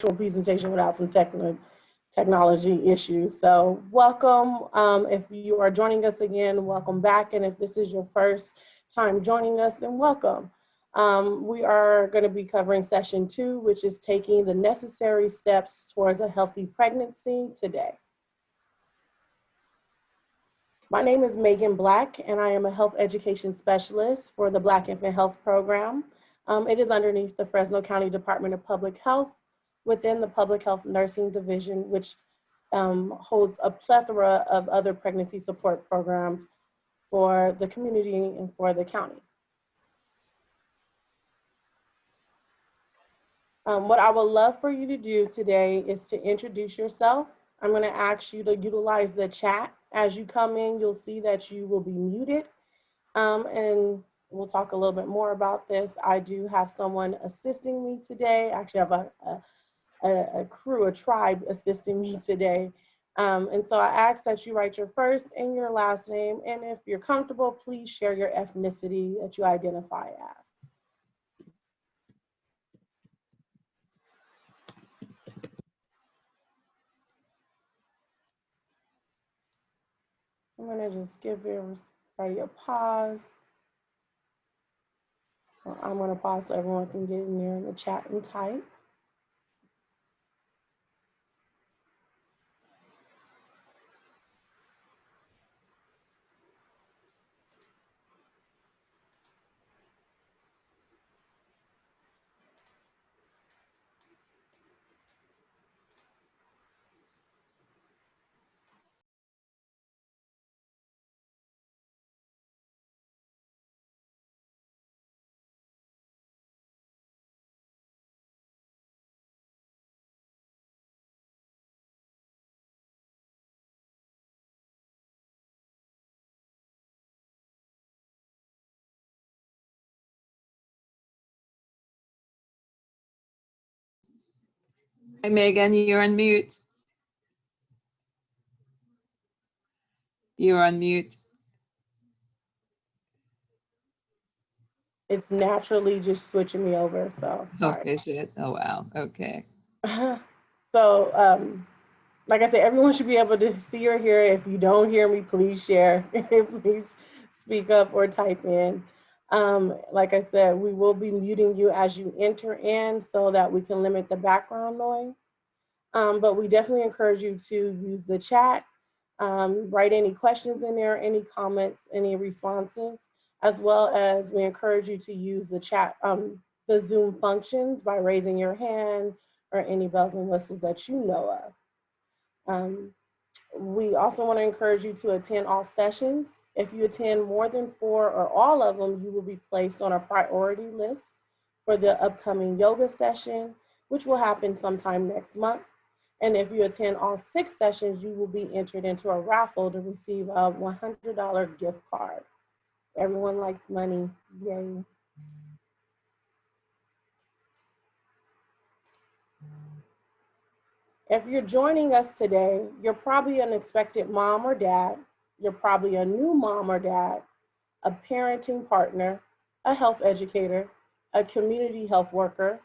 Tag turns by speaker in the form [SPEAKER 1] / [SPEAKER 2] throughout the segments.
[SPEAKER 1] presentation without some technology issues. So welcome. If you are joining us again, welcome back. And if this is your first time joining us, then welcome. We are going to be covering session 2, which is taking the necessary steps towards a healthy pregnancy today. My name is Megan Black, and I am a health education specialist for the Black Infant Health Program. It is underneath the Fresno County Department of Public Health within the Public Health Nursing Division, which holds a plethora of other pregnancy support programs for the community and for the county. What I would love for you to do today is to introduce yourself. I'm going to ask you to utilize the chat. As you come in, you'll see that you will be muted. And we'll talk a little bit more about this. I do have someone assisting me today. Actually, I have a tribe assisting me today. And so I ask that you write your first and your last name. And if you're comfortable, please share your ethnicity that you identify as. I'm gonna just give everybody a pause. Well, I'm gonna pause so everyone can get in there in the chat and type.
[SPEAKER 2] Hi, Megan, you're on mute. You're on mute.
[SPEAKER 1] It's naturally just switching me over, so sorry.
[SPEAKER 2] Oh, is it? Oh, wow, okay.
[SPEAKER 1] So, like I said, everyone should be able to see or hear. If you don't hear me, please share. Please speak up or type in. Like I said, we will be muting you as you enter in so that we can limit the background noise. But we definitely encourage you to use the chat, write any questions in there, any comments, any responses, as well as we encourage you to use the chat, the Zoom functions by raising your hand or any bells and whistles that you know of. We also want to encourage you to attend all sessions. If you attend more than 4 or all of them, you will be placed on a priority list for the upcoming yoga session, which will happen sometime next month. And if you attend all 6 sessions, you will be entered into a raffle to receive a $100 gift card. Everyone likes money, yay. If you're joining us today, you're probably an expectant mom or dad. You're probably a new mom or dad, a parenting partner, a health educator, a community health worker,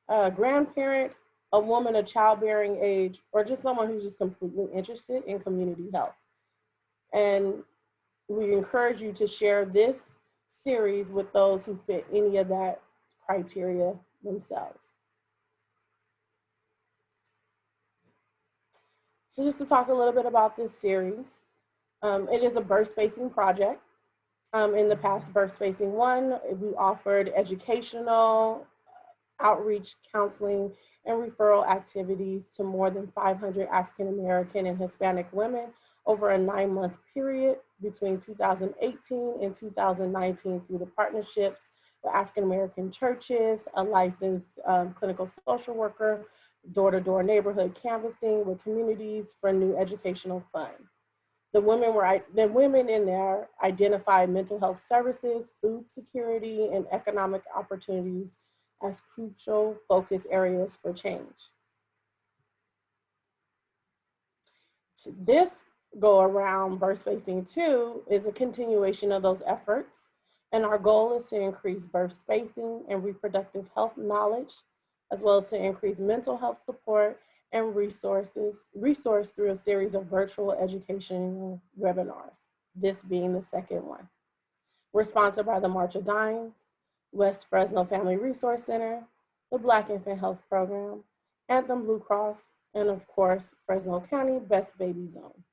[SPEAKER 1] a grandparent, a woman of childbearing age, or just someone who's just completely interested in community health. And we encourage you to share this series with those who fit any of that criteria themselves. So just to talk a little bit about this series, it is a birth spacing project. In the past Birth Spacing 1, we offered educational, outreach, counseling, and referral activities to more than 500 African American and Hispanic women over a 9-month period between 2018 and 2019 through the partnerships with African American churches, a licensed clinical social worker, door-to-door neighborhood canvassing with communities for new educational fund. The women in there identified mental health services, food security, and economic opportunities as crucial focus areas for change. This go around Birth Spacing 2 is a continuation of those efforts. And our goal is to increase birth spacing and reproductive health knowledge, as well as to increase mental health support and resource through a series of virtual educational webinars, this being the second one. We're sponsored by the March of Dimes, West Fresno Family Resource Center, the Black Infant Health Program, Anthem Blue Cross, and of course, Fresno County Best Baby Zone.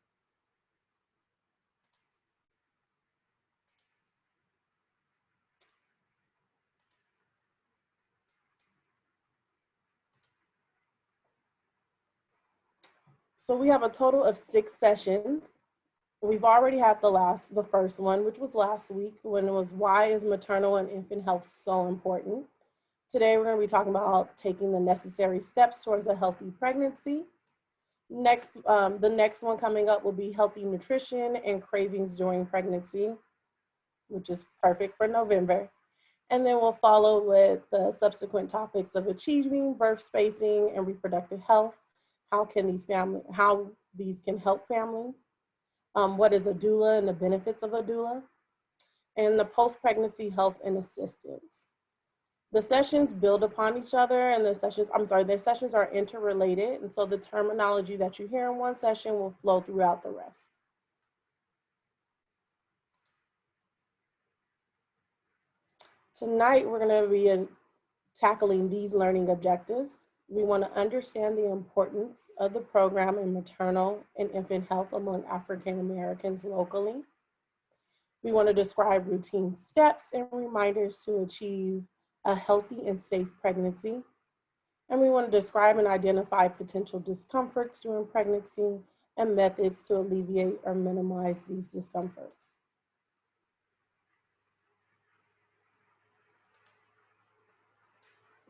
[SPEAKER 1] So we have a total of 6 sessions. We've already had the first one, which was last week, when it was why is maternal and infant health so important? Today, we're going to be talking about taking the necessary steps towards a healthy pregnancy. The next one coming up will be healthy nutrition and cravings during pregnancy, which is perfect for November. And then we'll follow with the subsequent topics of achieving birth spacing and reproductive health. How these can help families. What is a doula and the benefits of a doula, and the post-pregnancy health and assistance. The sessions build upon each other, and the sessions are interrelated, and so the terminology that you hear in one session will flow throughout the rest. Tonight, we're going to be tackling these learning objectives. We want to understand the importance of the program in maternal and infant health among African Americans locally. We want to describe routine steps and reminders to achieve a healthy and safe pregnancy. And we want to describe and identify potential discomforts during pregnancy and methods to alleviate or minimize these discomforts.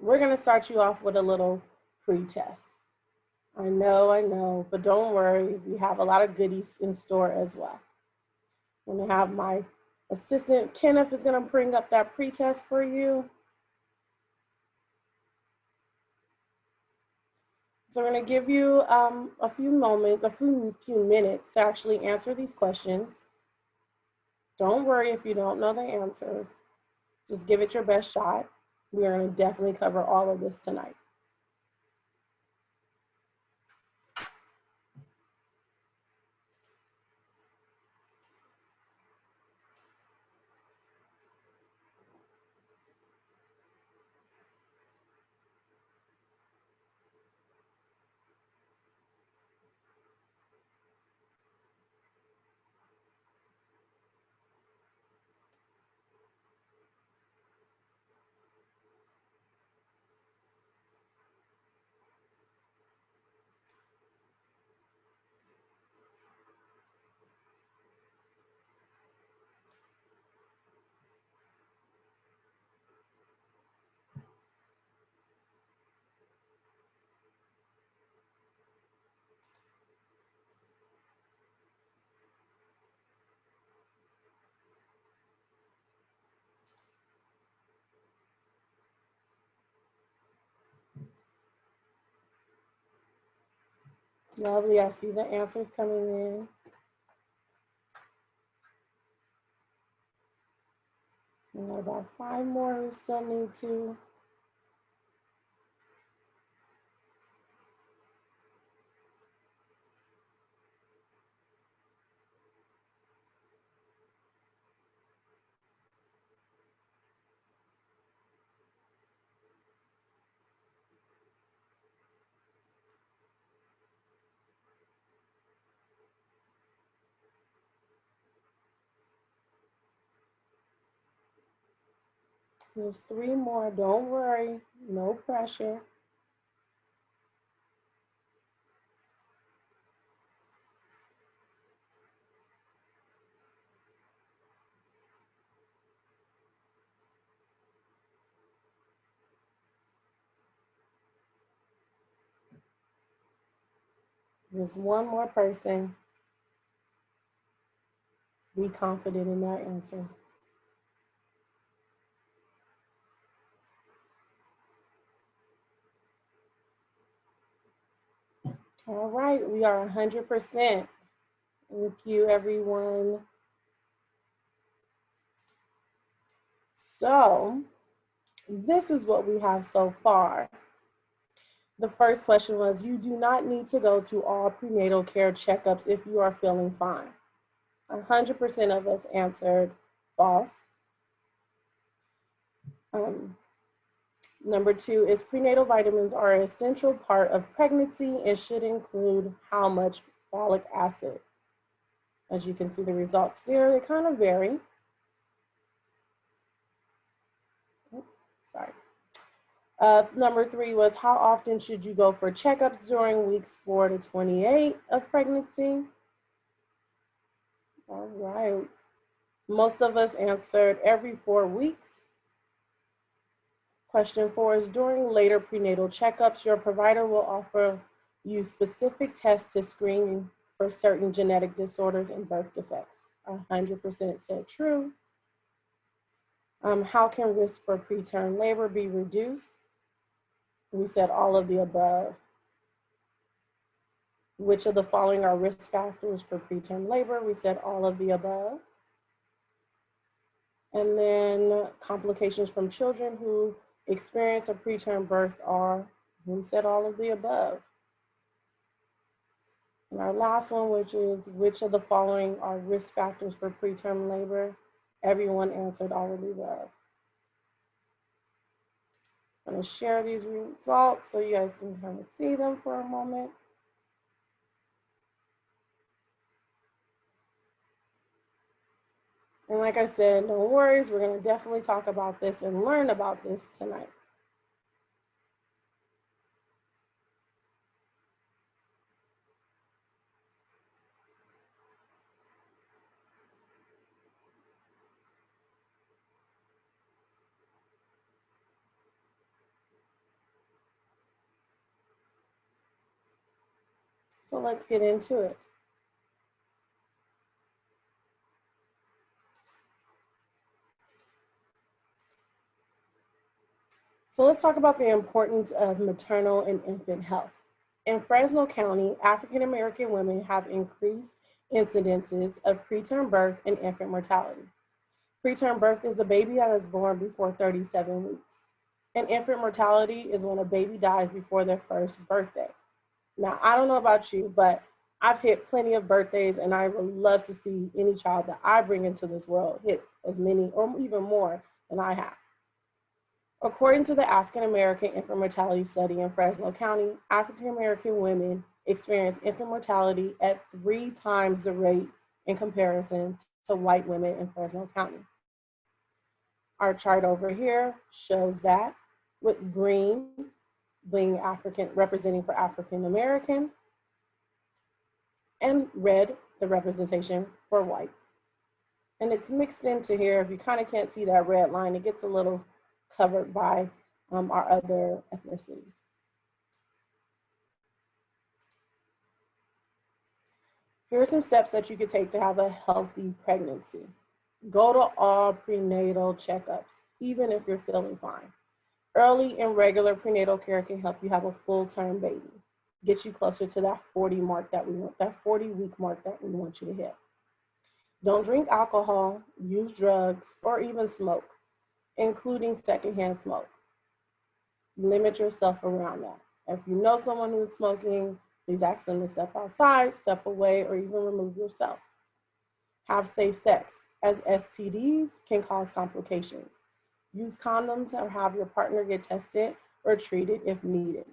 [SPEAKER 1] We're going to start you off with a little pre-test. I know, but don't worry, we have a lot of goodies in store as well. I'm going to have my assistant, Kenneth, is going to bring up that pre-test for you. So we're going to give you a few minutes to actually answer these questions. Don't worry if you don't know the answers. Just give it your best shot. We are going to definitely cover all of this tonight. Lovely, I see the answers coming in. We have about 5 more who still need to. There's 3 more, don't worry, no pressure. There's 1 more person. Be confident in that answer. All right, we are 100%. Thank you, everyone. So, this is what we have so far. The first question was, you do not need to go to all prenatal care checkups if you are feeling fine. 100% of us answered false. Number 2 is prenatal vitamins are an essential part of pregnancy and should include how much folic acid. As you can see the results there, they kind of vary. Sorry. Number 3 was, how often should you go for checkups during weeks 4 to 28 of pregnancy? All right. Most of us answered every 4 weeks. Question 4 is, during later prenatal checkups, your provider will offer you specific tests to screen for certain genetic disorders and birth defects. 100% said true. How can risk for preterm labor be reduced? We said all of the above. Which of the following are risk factors for preterm labor? We said all of the above. And then complications from children who experience a preterm birth are, we said all of the above. And our last one, which is, which of the following are risk factors for preterm labor? Everyone answered all of the above. I'm going to share these results so you guys can kind of see them for a moment. And like I said, no worries, we're going to definitely talk about this and learn about this tonight. So let's get into it. So let's talk about the importance of maternal and infant health. In Fresno County, African American women have increased incidences of preterm birth and infant mortality. Preterm birth is a baby that is born before 37 weeks. And infant mortality is when a baby dies before their first birthday. Now, I don't know about you, but I've hit plenty of birthdays, and I would love to see any child that I bring into this world hit as many or even more than I have. According to the African American Infant Mortality Study in Fresno County, African American women experience infant mortality at 3 times the rate in comparison to white women in Fresno County. Our chart over here shows that, with green being African, representing for African American, and red, the representation for white. And it's mixed into here. If you kind of can't see that red line, it gets a little covered by our other ethnicities. Here are some steps that you could take to have a healthy pregnancy. Go to all prenatal checkups, even if you're feeling fine. Early and regular prenatal care can help you have a full-term baby, get you closer to that 40-week mark that we want you to hit. Don't drink alcohol, use drugs, or even smoke, including secondhand smoke. Limit yourself around that. If you know someone who's smoking, please ask them to step outside, step away, or even remove yourself. Have safe sex, as STDs can cause complications. Use condoms or have your partner get tested or treated if needed.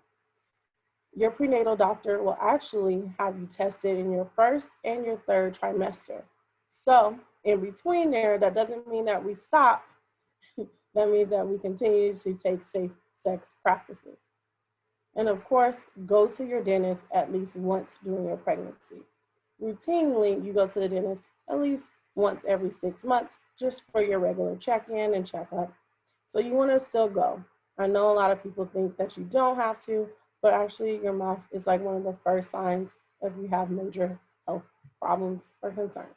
[SPEAKER 1] Your prenatal doctor will actually have you tested in your first and your third trimester. So in between there, that doesn't mean that we stop. That means that we continue to take safe sex practices. And of course, go to your dentist at least once during your pregnancy. Routinely, you go to the dentist at least once every 6 months, just for your regular check-in and check-up. So you want to still go. I know a lot of people think that you don't have to, but actually your mouth is like one of the first signs if you have major health problems or concerns.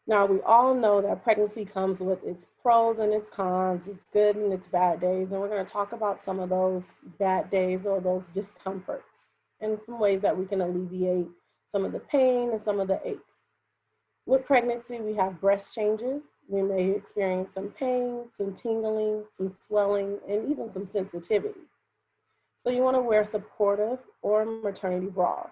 [SPEAKER 1] Now, we all know that pregnancy comes with its pros and its cons, its good and its bad days, and we're going to talk about some of those bad days or those discomforts and some ways that we can alleviate some of the pain and some of the aches. With pregnancy, we have breast changes, We may experience some pain, some tingling, some swelling, and even some sensitivity. So you want to wear supportive or maternity bras.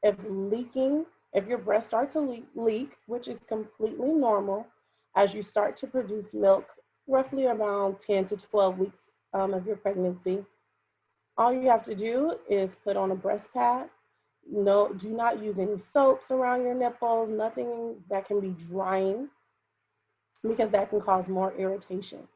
[SPEAKER 1] If leaking, if your breast starts to leak, which is completely normal as you start to produce milk, roughly around 10 to 12 weeks of your pregnancy, all you have to do is put on a breast pad. No, do not use any soaps around your nipples, nothing that can be drying because that can cause more irritation.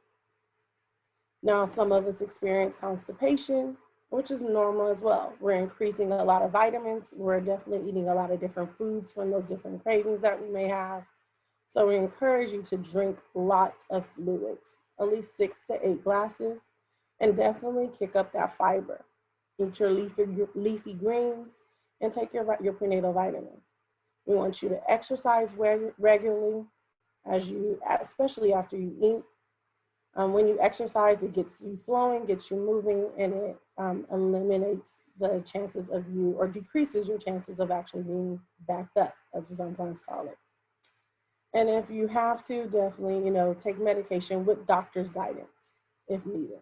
[SPEAKER 1] Now, some of us experience constipation, which is normal as well. We're increasing a lot of vitamins. We're definitely eating a lot of different foods from those different cravings that we may have. So we encourage you to drink lots of fluids, at least 6 to 8 glasses, and definitely kick up that fiber. Eat your leafy greens and take your prenatal vitamins. We want you to exercise regularly, especially after you eat. When you exercise, it gets you flowing, gets you moving, and it eliminates the chances of you, or decreases your chances of actually being backed up, as we sometimes call it. And if you have to, definitely, take medication with doctor's guidance if needed.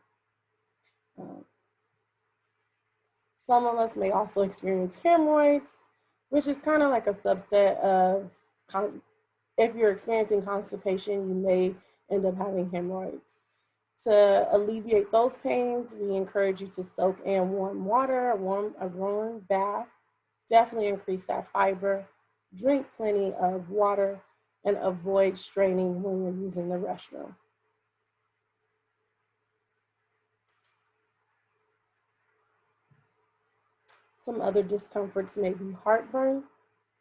[SPEAKER 1] Some of us may also experience hemorrhoids, which is kind of like a subset of, if you're experiencing constipation, you may end up having hemorrhoids. To alleviate those pains, we encourage you to soak in warm water, a warm bath. Definitely increase that fiber. Drink plenty of water and avoid straining when you're using the restroom. Some other discomforts may be heartburn.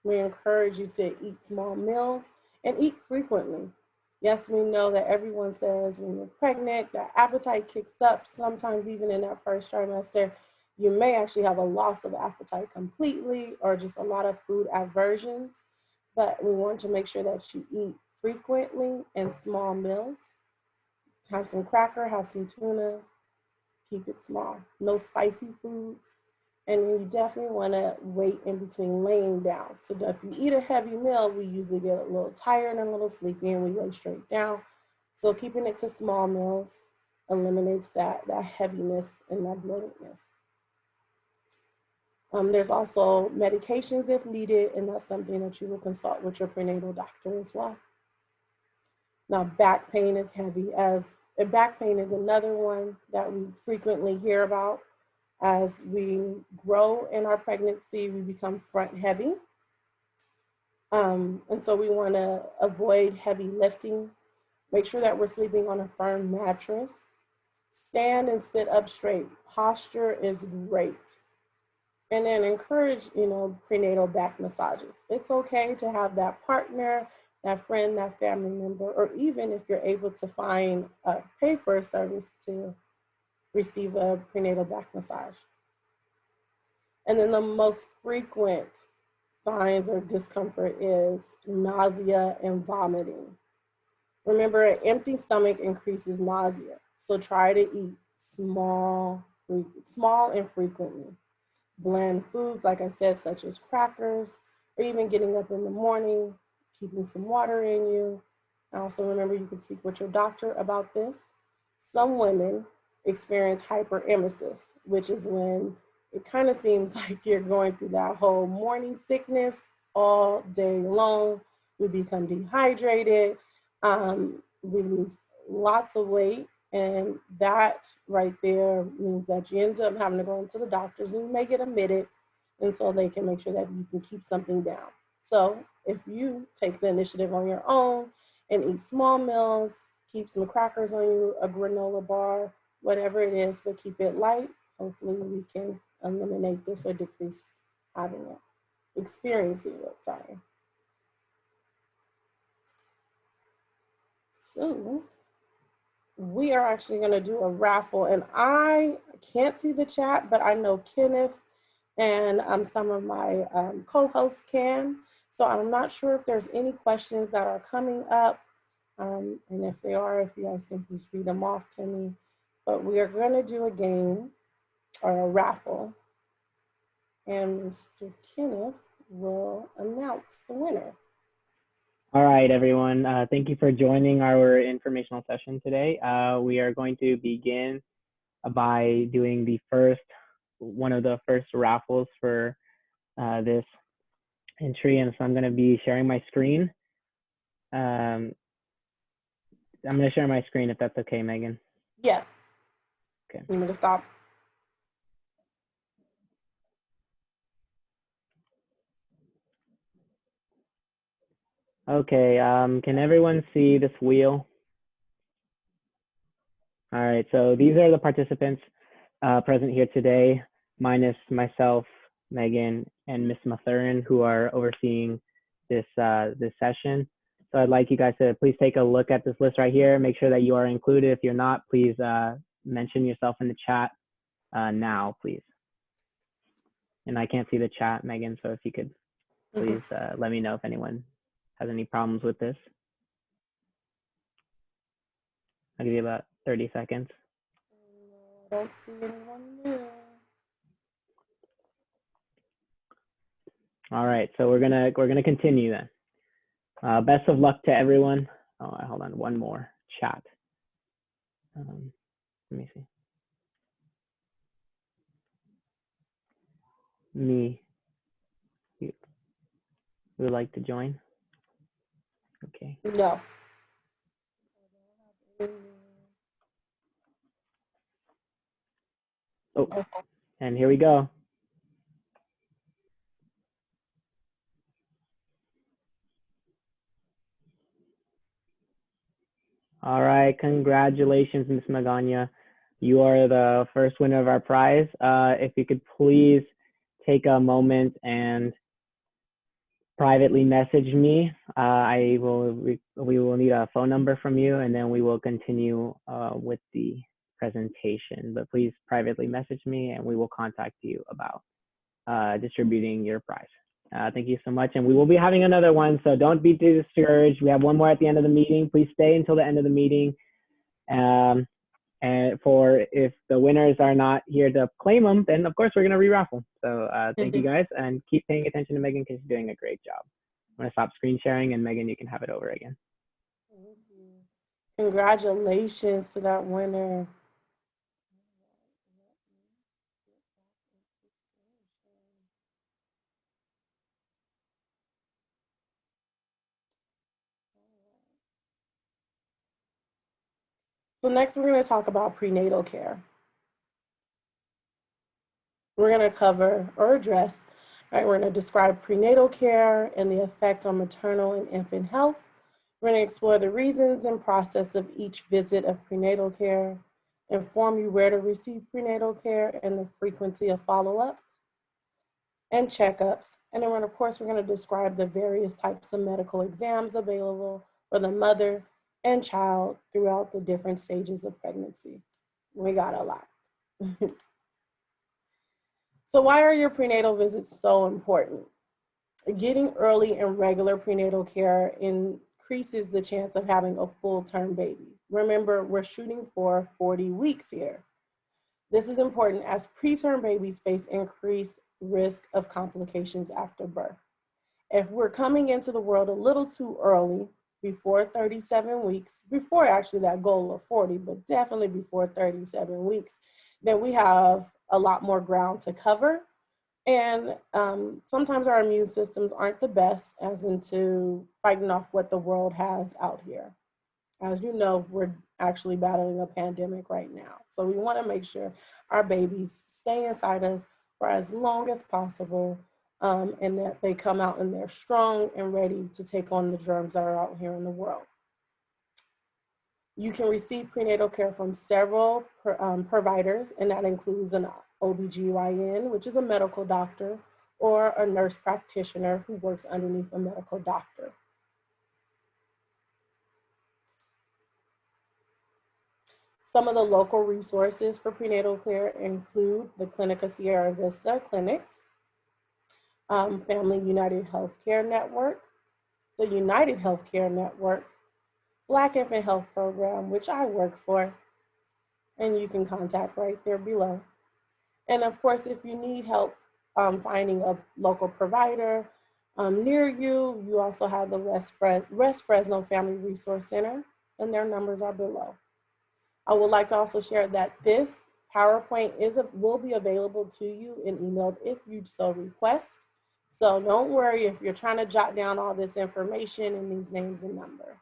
[SPEAKER 1] We encourage you to eat small meals and eat frequently. Yes, we know that everyone says when you're pregnant, that appetite kicks up, sometimes even in that first trimester. You may actually have a loss of appetite completely or just a lot of food aversions, but we want to make sure that you eat frequently and small meals. Have some cracker, have some tuna, keep it small. No spicy foods. And you definitely want to wait in between laying down. So if you eat a heavy meal, we usually get a little tired and a little sleepy and we lay straight down. So keeping it to small meals eliminates that heaviness and that bloatedness. There's also medications if needed, and that's something that you will consult with your prenatal doctor as well. Now, back pain is heavy, back pain is another one that we frequently hear about. As we grow in our pregnancy, we become front heavy. And so we want to avoid heavy lifting. Make sure that we're sleeping on a firm mattress. Stand and sit up straight. Posture is great. And then encourage, prenatal back massages. It's okay to have that partner, that friend, that family member, or even if you're able to pay for a service to receive a prenatal back massage. And then the most frequent signs or discomfort is nausea and vomiting. Remember, an empty stomach increases nausea. So try to eat small and frequently. Bland foods, like I said, such as crackers, or even getting up in the morning, keeping some water in you. Also remember, you can speak with your doctor about this. Some women experience hyperemesis, which is when it kind of seems like you're going through that whole morning sickness all day long. We become dehydrated. We lose lots of weight. And that right there means that you end up having to go into the doctors and you may get admitted. And so they can make sure that you can keep something down. So if you take the initiative on your own and eat small meals, keep some crackers on you, a granola bar, whatever it is, but keep it light. Hopefully we can eliminate this or decrease experiencing it, sorry. So we are actually gonna do a raffle, and I can't see the chat, but I know Kenneth and some of my co-hosts can. So I'm not sure if there's any questions that are coming up. And if they are, if you guys can please read them off to me. But we are gonna do a game or a raffle, and Mr. Kenneth will announce the winner.
[SPEAKER 3] All right, everyone. Thank you for joining our informational session today. We are going to begin by doing one of the first raffles for this entry. And so I'm going to be sharing my screen. I'm going to share my screen if that's okay, Megan.
[SPEAKER 1] Yes.
[SPEAKER 3] Okay.
[SPEAKER 1] You want me to stop?
[SPEAKER 3] Okay, can everyone see this wheel? All right, so these are the participants present here today, minus myself, Megan, and Miss Mathurin, who are overseeing this session. So I'd like you guys to please take a look at this list right here. Make sure that you are included. If you're not, please mention yourself in the chat now, please. And I can't see the chat, Megan, so if you could please let me know if anyone has any problems with this. I'll give you about 30 seconds.
[SPEAKER 1] I don't see anyone there.
[SPEAKER 3] All right, so we're gonna continue then. Best of luck to everyone. Oh, hold on, one more chat. Let me see. You would like to join? Okay.
[SPEAKER 1] No.
[SPEAKER 3] Oh, and here we go. All right, congratulations, Ms. Magana. You are the first winner of our prize. If you could please take a moment and privately message me. We will need a phone number from you, and then we will continue with the presentation. But please privately message me, and we will contact you about distributing your prize. Thank you so much, and we will be having another one, so don't be discouraged. We have one more at the end of the meeting. Please stay until the end of the meeting. And if the winners are not here to claim them, then of course we're gonna re-raffle. So thank you guys, and keep paying attention to Megan because she's doing a great job. I'm gonna stop screen sharing, and Megan, you can have it over again.
[SPEAKER 1] Thank you. Congratulations to that winner. So next we're going to talk about prenatal care. We're going to cover or address, right? We're going to describe prenatal care and the effect on maternal and infant health. We're going to explore the reasons and process of each visit of prenatal care, inform you where to receive prenatal care and the frequency of follow-up and checkups. And then, of course, we're going to describe the various types of medical exams available for the mother and child throughout the different stages of pregnancy. We got a lot. So why are your prenatal visits so important? Getting early and regular prenatal care increases the chance of having a full-term baby. Remember, we're shooting for 40 weeks here. This is important as preterm babies face increased risk of complications after birth. If we're coming into the world a little too early, before 37 weeks, before actually that goal of 40, but definitely before 37 weeks, then we have a lot more ground to cover. And sometimes our immune systems aren't the best as into fighting off what the world has out here. As you know, we're actually battling a pandemic right now. So we want to make sure our babies stay inside us for as long as possible, and that they come out and they're strong and ready to take on the germs that are out here in the world. You can receive prenatal care from several providers, and that includes an OBGYN, which is a medical doctor, or a nurse practitioner who works underneath a medical doctor. Some of the local resources for prenatal care include the Clinica Sierra Vista clinics, Family United Healthcare Network, the United Healthcare Network, Black Infant Health Program, which I work for, and you can contact right there below. And of course, if you need help finding a local provider, Near you, you also have the West Fresno Family Resource Center, and their numbers are below. I would like to also share that this PowerPoint will be available to you in email if you so request. So don't worry if you're trying to jot down all this information and these names and numbers.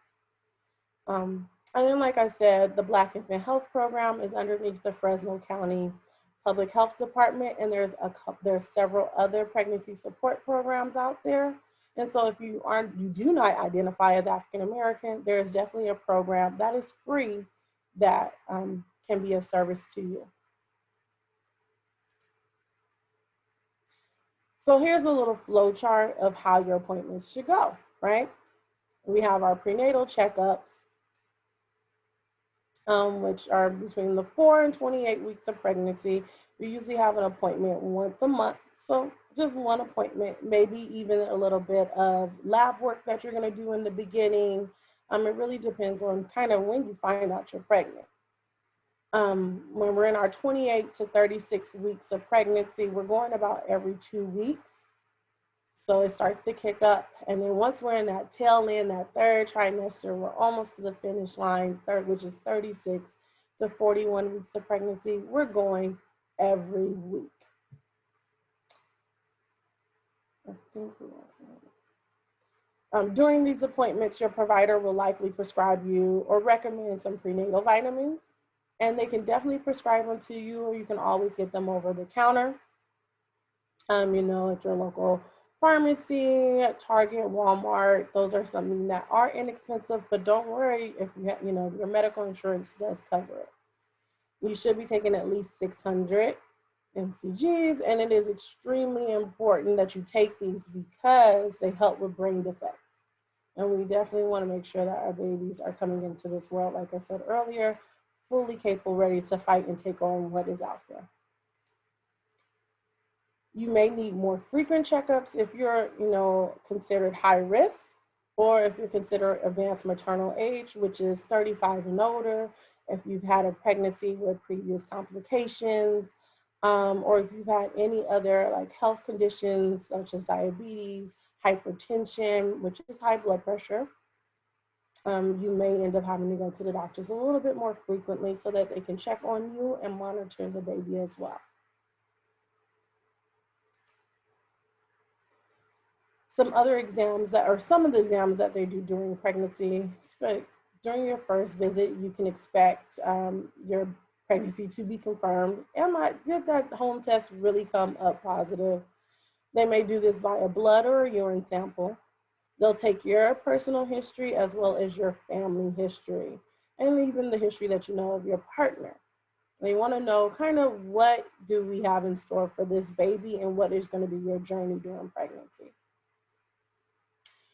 [SPEAKER 1] And then, like I said, the Black Infant Health Program is underneath the Fresno County Public Health Department, and there's several other pregnancy support programs out there. And so if you do not identify as African American, there is definitely a program that is free that can be of service to you. So here's a little flow chart of how your appointments should go, right? We have our prenatal checkups, which are between the 4 and 28 weeks of pregnancy. We usually have an appointment once a month. So just one appointment, maybe even a little bit of lab work that you're gonna do in the beginning. It really depends on kind of when you find out you're pregnant. When we're in our 28 to 36 weeks of pregnancy, we're going about every 2 weeks. So it starts to kick up. And then once we're in that tail end, that third trimester, we're almost to the finish line, which is 36 to 41 weeks of pregnancy. We're going every week. During these appointments, your provider will likely prescribe you or recommend some prenatal vitamins, and they can definitely prescribe them to you, or you can always get them over the counter. You know, at your local pharmacy, Target, Walmart, those are something that are inexpensive, but don't worry if you have, you know, your medical insurance does cover it. You should be taking at least 600 mcgs, and it is extremely important that you take these because they help with brain defects. And we definitely want to make sure that our babies are coming into this world, like I said earlier, fully capable, ready to fight and take on what is out there. You may need more frequent checkups if you're, you know, considered high risk, or if you're considered advanced maternal age, which is 35 and older, if you've had a pregnancy with previous complications, or if you've had any other like health conditions such as diabetes, hypertension, which is high blood pressure. You may end up having to go to the doctors a little bit more frequently so that they can check on you and monitor the baby as well. Some other exams that are some of the exams that they do during pregnancy. During your first visit, you can expect your pregnancy to be confirmed. Did that home test really come up positive? They may do this by a blood or a urine sample. They'll take your personal history as well as your family history, and even the history that you know of your partner. They want to know kind of what do we have in store for this baby and what is going to be your journey during pregnancy.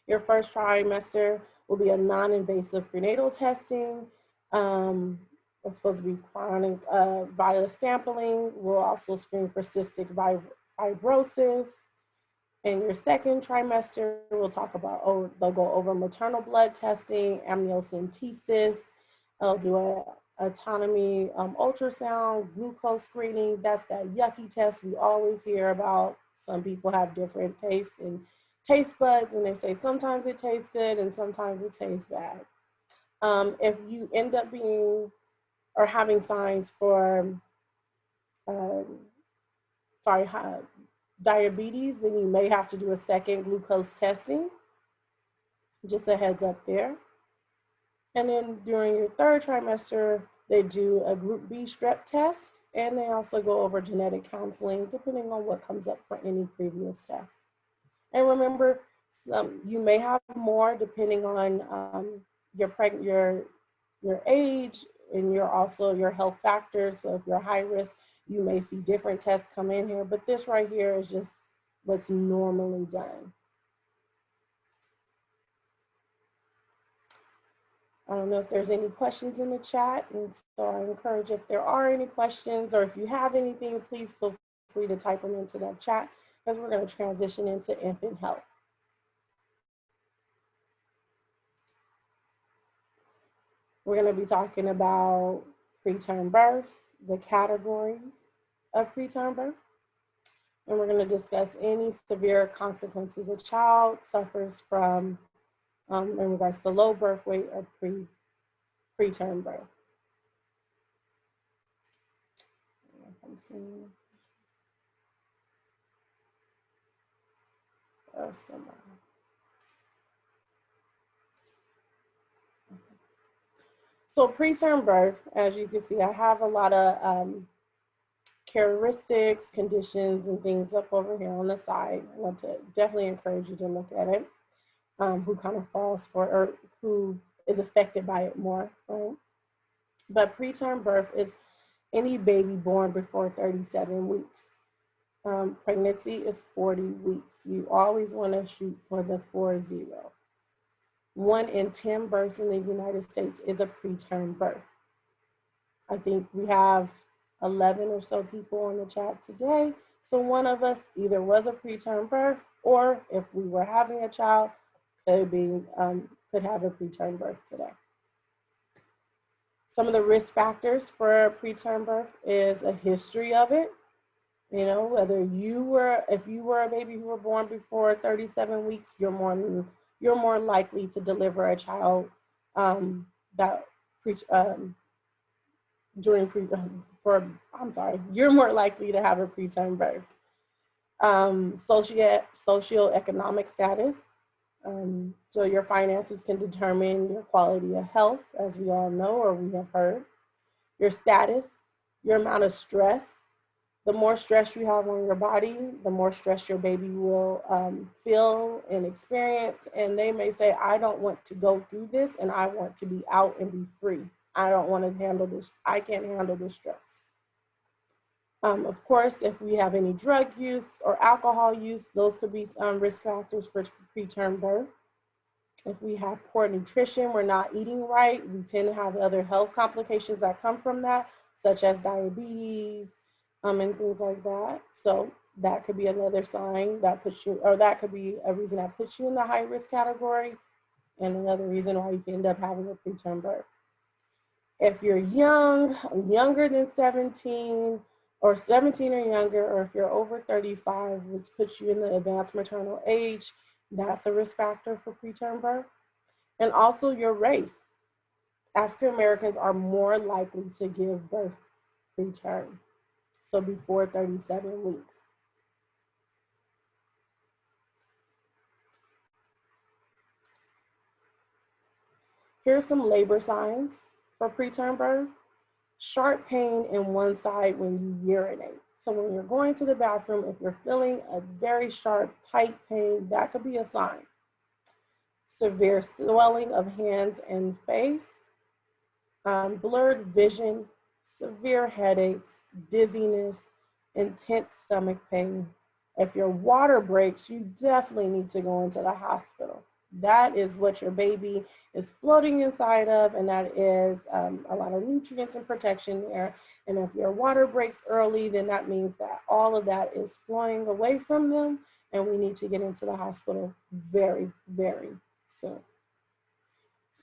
[SPEAKER 1] Your first trimester will be a non-invasive prenatal testing. It's supposed to be chronic virus sampling. We'll also screen for cystic fibrosis. In your second trimester, we'll talk about, they'll go over maternal blood testing, amniocentesis. They'll do a autonomy ultrasound, glucose screening. That's that yucky test we always hear about. Some people have different tastes and taste buds, and they say sometimes it tastes good and sometimes it tastes bad. If you end up being or having signs for diabetes, then you may have to do a second glucose testing. Just a heads up there. And then during your third trimester, they do a group B strep test, and they also go over genetic counseling depending on what comes up for any previous tests. And remember, you may have more depending on your age and your health factors. So if you're high risk, you may see different tests come in here, but this right here is just what's normally done. I don't know if there's any questions in the chat, and so I encourage if there are any questions or if you have anything, please feel free to type them into that chat because we're going to transition into infant health. We're going to be talking about preterm births, the categories of preterm birth. and we're going to discuss any severe consequences a child suffers from in regards to low birth weight or preterm birth. So preterm birth, as you can see, I have a lot of characteristics, conditions, and things up over here on the side. I want to definitely encourage you to look at it, who kind of falls for, or who is affected by it more, right? But preterm birth is any baby born before 37 weeks. Pregnancy is 40 weeks. You always want to shoot for the 40. 1 in 10 births in the United States is a preterm birth. I think we have 11 or so people on the chat today. So one of us either was a preterm birth, or if we were having a child, could have a preterm birth today. Some of the risk factors for preterm birth is a history of it. You know, whether if you were a baby who were born before 37 weeks, you're more likely to deliver a child you're more likely to have a preterm birth. Socioeconomic status. So your finances can determine your quality of health, as we all know or we have heard. Your status, your amount of stress. The more stress you have on your body, the more stress your baby will feel and experience. And they may say, I don't want to go through this, and I want to be out and be free. I don't want to handle this. I can't handle this stress. Of course, if we have any drug use or alcohol use, those could be risk factors for preterm birth. If we have poor nutrition, we're not eating right, we tend to have other health complications that come from that, such as diabetes, and things like that. So that could be another sign that puts you, or that could be a reason that puts you in the high risk category, and another reason why you can end up having a preterm birth. If you're younger than 17, or 17 or younger, or if you're over 35, which puts you in the advanced maternal age, that's a risk factor for preterm birth. And also your race. African Americans are more likely to give birth preterm, so before 37 weeks. Here's some labor signs for preterm birth. Sharp pain in one side when you urinate. So when you're going to the bathroom, if you're feeling a very sharp, tight pain, that could be a sign. Severe swelling of hands and face, blurred vision, severe headaches, dizziness, intense stomach pain. If your water breaks, you definitely need to go into the hospital. That is what your baby is floating inside of, and that is a lot of nutrients and protection there. And if your water breaks early, then that means that all of that is flowing away from them, and we need to get into the hospital very, very soon.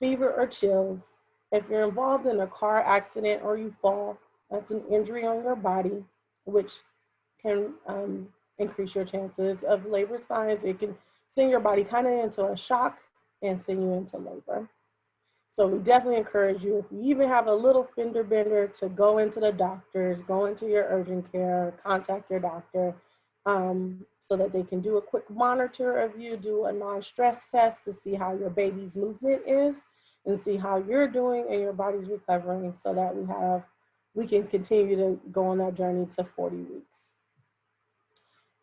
[SPEAKER 1] Fever or chills. If you're involved in a car accident or you fall, that's an injury on your body, which can increase your chances of labor signs. It can send your body kind of into a shock and send you into labor. So we definitely encourage you, if you even have a little fender bender, to go into the doctors, go into your urgent care, contact your doctor, so that they can do a quick monitor of you, do a non-stress test to see how your baby's movement is and see how you're doing and your body's recovering, so that we can continue to go on that journey to 40 weeks.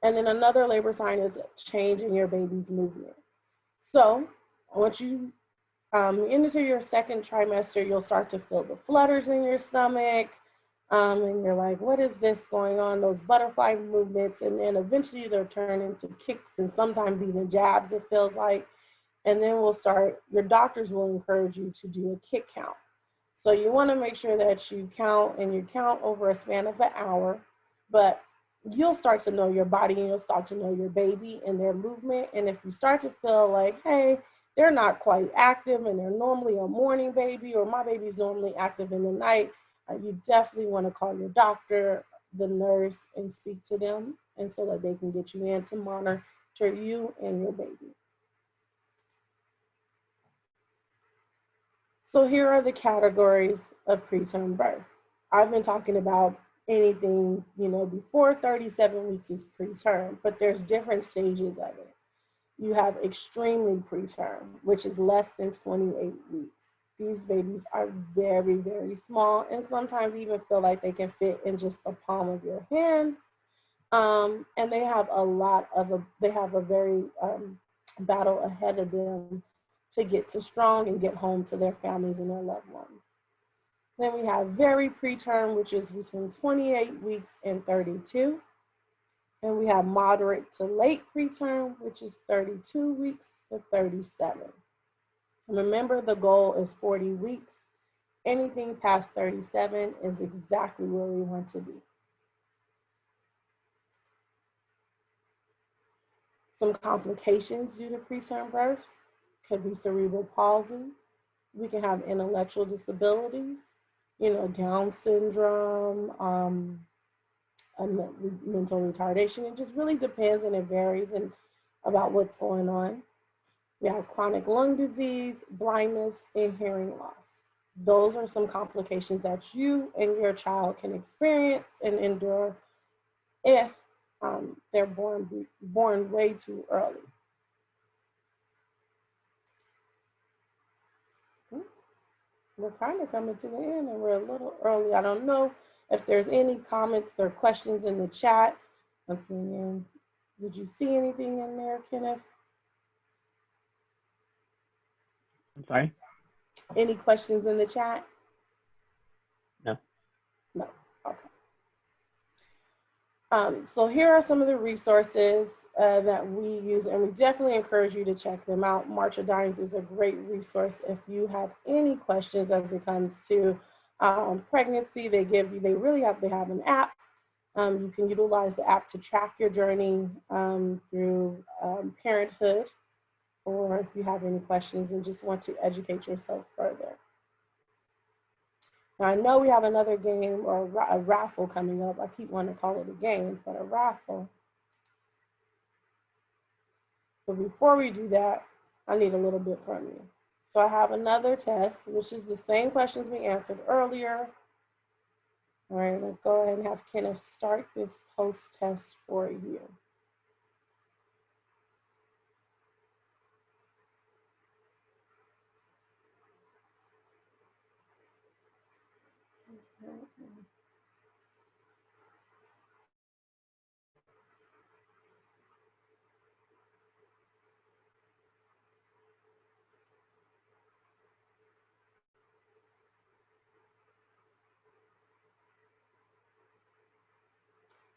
[SPEAKER 1] And then another labor sign is a change in your baby's movement. So once you into your second trimester, you'll start to feel the flutters in your stomach, and you're like, what is this going on? Those butterfly movements, and then eventually they'll turn into kicks and sometimes even jabs, it feels like. And then your doctors will encourage you to do a kick count. So you want to make sure that you count over a span of an hour, but you'll start to know your body and you'll start to know your baby and their movement. And if you start to feel like, hey, they're not quite active and they're normally a morning baby, or my baby's normally active in the night, you definitely want to call your doctor the nurse and speak to them, and so that they can get you in to monitor you and your baby. So here are the categories of preterm birth. I've been talking about anything, before 37 weeks is preterm, but there's different stages of it. You have extremely preterm, which is less than 28 weeks. These babies are very, very small and sometimes even feel like they can fit in just the palm of your hand. And they have a very battle ahead of them to get to strong and get home to their families and their loved ones. Then we have very preterm, which is between 28 weeks and 32. And we have moderate to late preterm, which is 32 weeks to 37. And remember, the goal is 40 weeks. Anything past 37 is exactly where we want to be. Some complications due to preterm births could be cerebral palsy. We can have intellectual disabilities, Down syndrome, mental retardation. It just really depends and it varies about what's going on. We have chronic lung disease, blindness, and hearing loss. Those are some complications that you and your child can experience and endure if they're born way too early. We're kind of coming to the end and we're a little early. I don't know if there's any comments or questions in the chat. Did you see anything in there, Kenneth?
[SPEAKER 3] I'm sorry?
[SPEAKER 1] Any questions in the chat?
[SPEAKER 3] No.
[SPEAKER 1] No, okay. So here are some of the resources that we use, and we definitely encourage you to check them out. March of Dimes is a great resource if you have any questions as it comes to pregnancy. They have an app. You can utilize the app to track your journey through parenthood, or if you have any questions and just want to educate yourself further. Now, I know we have another game or a raffle coming up. I keep wanting to call it a game, but a raffle. But before we do that, I need a little bit from you. So I have another test, which is the same questions we answered earlier. All right, let's go ahead and have Kenneth start this post-test for you.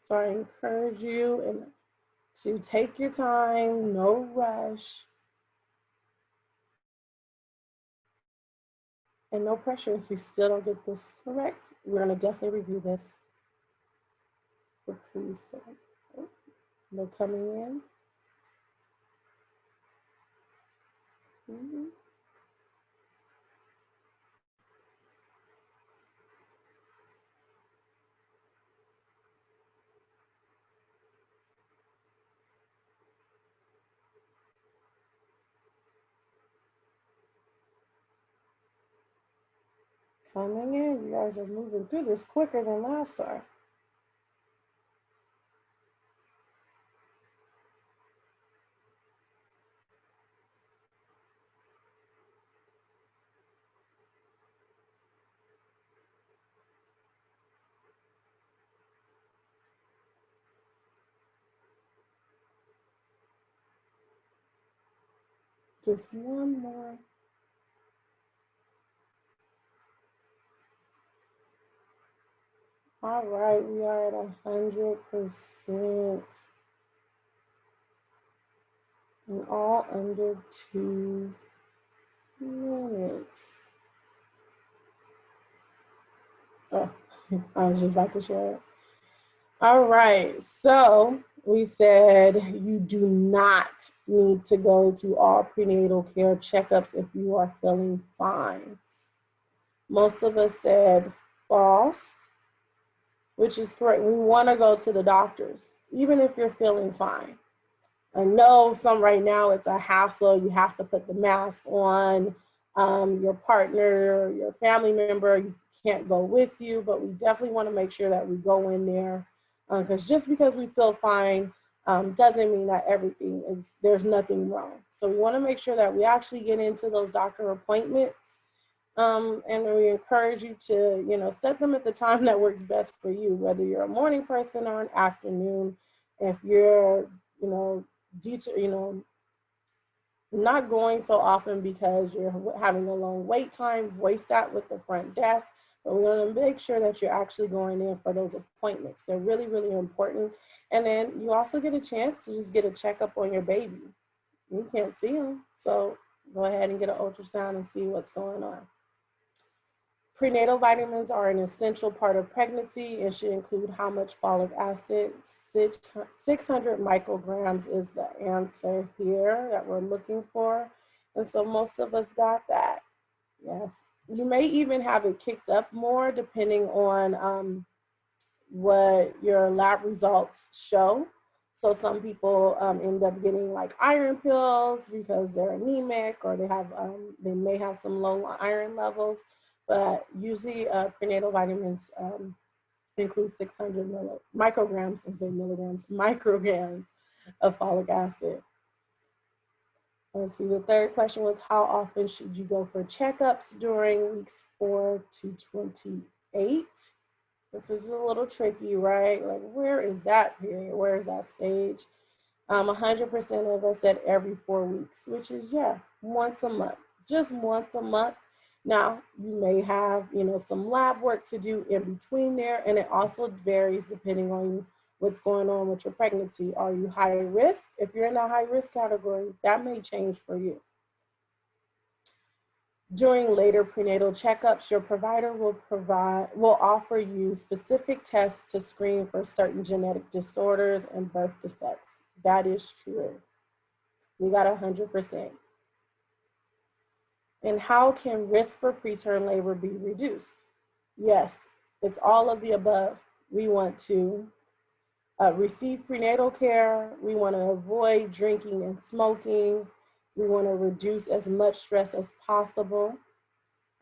[SPEAKER 1] So I encourage you to take your time, no rush, and no pressure. If you still don't get this correct, we're gonna definitely review this. But please, they're coming in. Coming in, you guys are moving through this quicker than last time. Just one more. All right, we are at 100%. And all under 2 minutes. Oh, I was just about to share it. All right, so we said you do not need to go to all prenatal care checkups if you are feeling fine. Most of us said false. which is correct. We want to go to the doctors, even if you're feeling fine. I know some right now it's a hassle. You have to put the mask on. Your partner, your family member can't go with you, but we definitely want to make sure that we go in there, because just because we feel fine doesn't mean that there's nothing wrong. So we want to make sure that we actually get into those doctor appointments. And we encourage you to, set them at the time that works best for you, whether you're a morning person or an afternoon. If you're, not going so often because you're having a long wait time, voice that with the front desk. But we want to make sure that you're actually going in for those appointments. They're really, really important. And then you also get a chance to just get a checkup on your baby. You can't see them, so go ahead and get an ultrasound and see what's going on. Prenatal vitamins are an essential part of pregnancy and should include how much folic acid. 600 micrograms is the answer here that we're looking for. And so most of us got that. Yes. You may even have it kicked up more depending on what your lab results show. So some people end up getting like iron pills because they're anemic, or they may have some low iron levels. But usually prenatal vitamins include 600 micrograms of folic acid. Let's see, the third question was, how often should you go for checkups during weeks 4 to 28? This is a little tricky, right? Like, where is that period? Where is that stage? 100% of us said every 4 weeks, which is, once a month, just once a month. Now, you may have, some lab work to do in between there, and it also varies depending on what's going on with your pregnancy. Are you high risk? If you're in a high risk category, that may change for you. During later prenatal checkups, your provider will offer you specific tests to screen for certain genetic disorders and birth defects. That is true. We got 100%. And how can risk for preterm labor be reduced? Yes, it's all of the above. We want to receive prenatal care. We want to avoid drinking and smoking. We want to reduce as much stress as possible.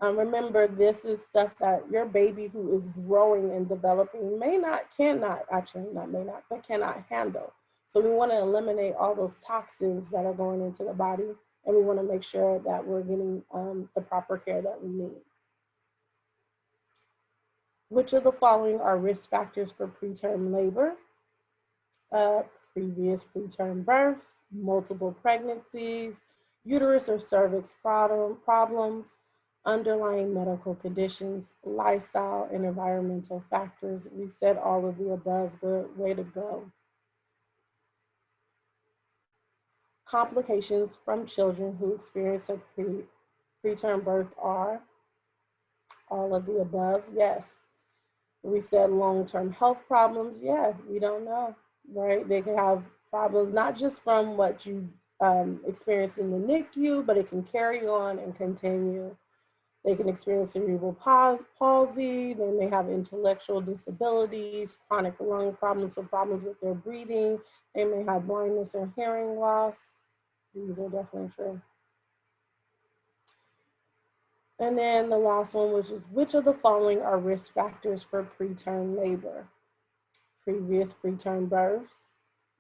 [SPEAKER 1] Remember, this is stuff that your baby who is growing and developing cannot handle. So we want to eliminate all those toxins that are going into the body, and we want to make sure that we're getting the proper care that we need. Which of the following are risk factors for preterm labor? Previous preterm births, multiple pregnancies, uterus or cervix problems, underlying medical conditions, lifestyle and environmental factors. We said all of the above. Good, way to go. Complications from children who experience a preterm birth are all of the above. Yes. We said long-term health problems. Yeah, we don't know, right? They can have problems not just from what you experienced in the NICU, but it can carry on and continue. They can experience cerebral palsy. They may have intellectual disabilities, chronic lung problems, or problems with their breathing. They may have blindness or hearing loss. These are definitely true. And then the last one, which of the following are risk factors for preterm labor? Previous preterm births,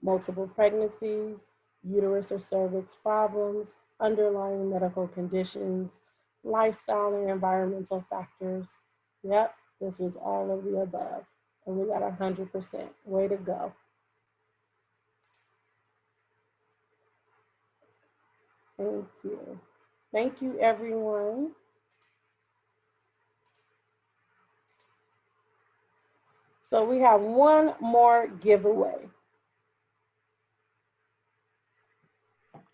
[SPEAKER 1] multiple pregnancies, uterus or cervix problems, underlying medical conditions, lifestyle and environmental factors. Yep, this was all of the above. And we got 100%. Way to go. Thank you. Thank you, everyone. So we have one more giveaway.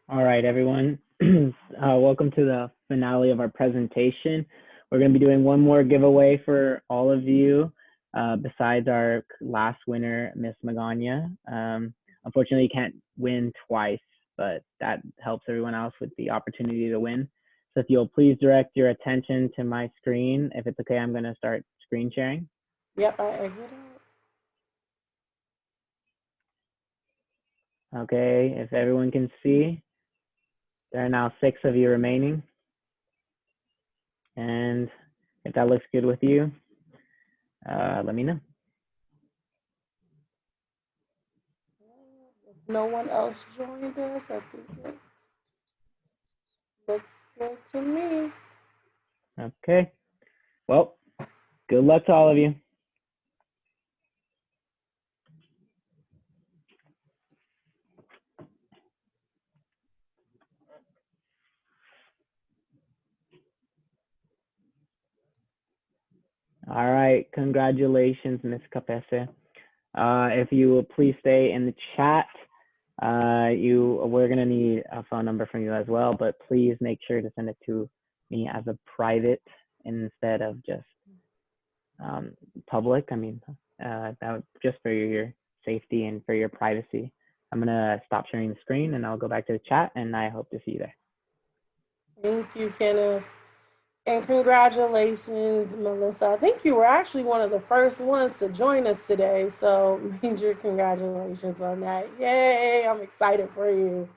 [SPEAKER 3] All right, everyone. Welcome to the finale of our presentation. We're going to be doing one more giveaway for all of you, besides our last winner, Miss Magana. Unfortunately, you can't win twice, but that helps everyone else with the opportunity to win. So if you'll please direct your attention to my screen. If it's okay, I'm going to start screen sharing.
[SPEAKER 1] Yep, I exited.
[SPEAKER 3] Okay, if everyone can see, there are now 6 of you remaining. And if that looks good with you, let me know.
[SPEAKER 1] If no one else joined us, I think it looks good to me.
[SPEAKER 3] Okay, well, good luck to all of you. All right, congratulations, Ms. Capese. If you will please stay in the chat, we're gonna need a phone number from you as well, but please make sure to send it to me as a private instead of just public. I mean, that just for your safety and for your privacy. I'm gonna stop sharing the screen and I'll go back to the chat, and I hope to see you there.
[SPEAKER 1] Thank you, Kenneth. And congratulations, Melissa. I think you were actually one of the first ones to join us today. So major congratulations on that. Yay, I'm excited for you.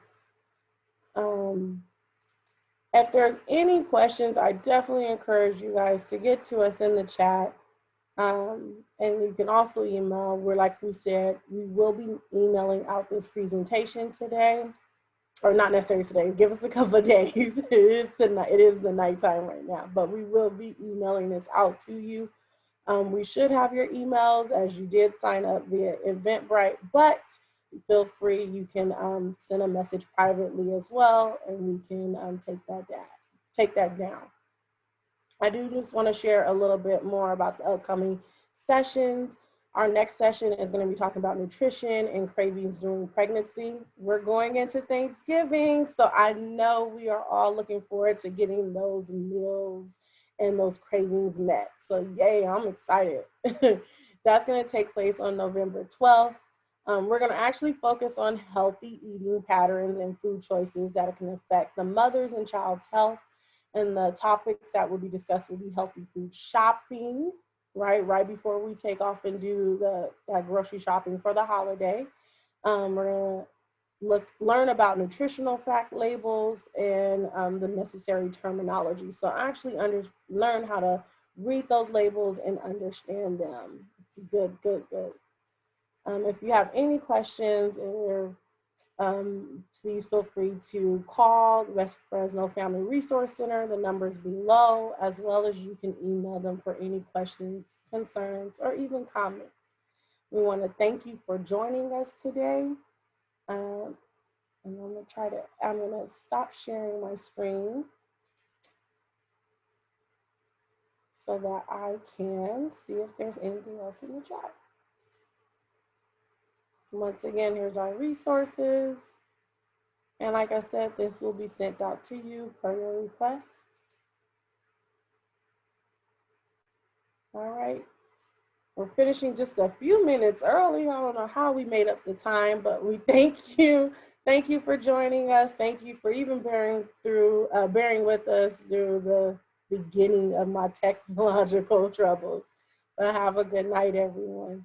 [SPEAKER 1] If there's any questions, I definitely encourage you guys to get to us in the chat. And you can also email. Like we said, we will be emailing out this presentation today. Or not necessarily today, give us a couple of days. It is tonight, it is the nighttime right now, but we will be emailing this out to you. We should have your emails as you did sign up via Eventbrite, but feel free, you can send a message privately as well, and we can take that down. I do just want to share a little bit more about the upcoming sessions. Our next session is going to be talking about nutrition and cravings during pregnancy. We're going into Thanksgiving, so I know we are all looking forward to getting those meals and those cravings met. So yay, I'm excited. That's going to take place on November 12th. We're going to actually focus on healthy eating patterns and food choices that can affect the mother's and child's health. And the topics that will be discussed will be healthy food shopping, right before we take off and do that grocery shopping for the holiday. We're gonna learn about nutritional fact labels and the necessary terminology. So actually learn how to read those labels and understand them. It's good. If you have any questions or please feel free to call the West Fresno Family Resource Center. The number's below, as well as you can email them for any questions, concerns, or even comments. We want to thank you for joining us today. And I'm gonna stop sharing my screen so that I can see if there's anything else in the chat. Once again, here's our resources. And like I said, this will be sent out to you per your request. All right. We're finishing just a few minutes early. I don't know how we made up the time, but we thank you. Thank you for joining us. Thank you for even bearing with us through the beginning of my technological troubles. But have a good night, everyone.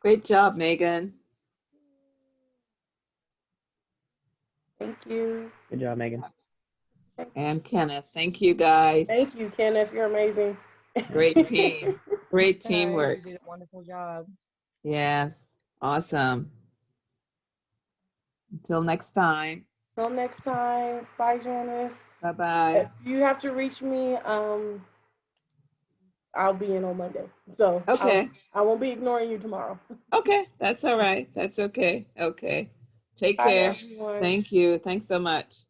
[SPEAKER 2] Great job, Megan.
[SPEAKER 1] Thank you.
[SPEAKER 3] Good job, Megan.
[SPEAKER 2] And Kenneth, thank you guys.
[SPEAKER 1] Thank you, Kenneth. You're amazing.
[SPEAKER 2] Great team. Great teamwork.
[SPEAKER 4] You did a wonderful job.
[SPEAKER 2] Yes, awesome. Until next time.
[SPEAKER 1] Till next time. Bye, Janice.
[SPEAKER 2] Bye-bye.
[SPEAKER 1] If you have to reach me, I'll be in on Monday. So
[SPEAKER 2] Okay.
[SPEAKER 1] I won't be ignoring you tomorrow.
[SPEAKER 2] Okay, that's all right. That's okay. Okay. Take
[SPEAKER 1] Bye,
[SPEAKER 2] care.
[SPEAKER 1] everyone.
[SPEAKER 2] Thank you. Thanks so much.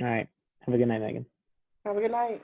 [SPEAKER 3] All right. Have a good night, Megan.
[SPEAKER 1] Have a good night.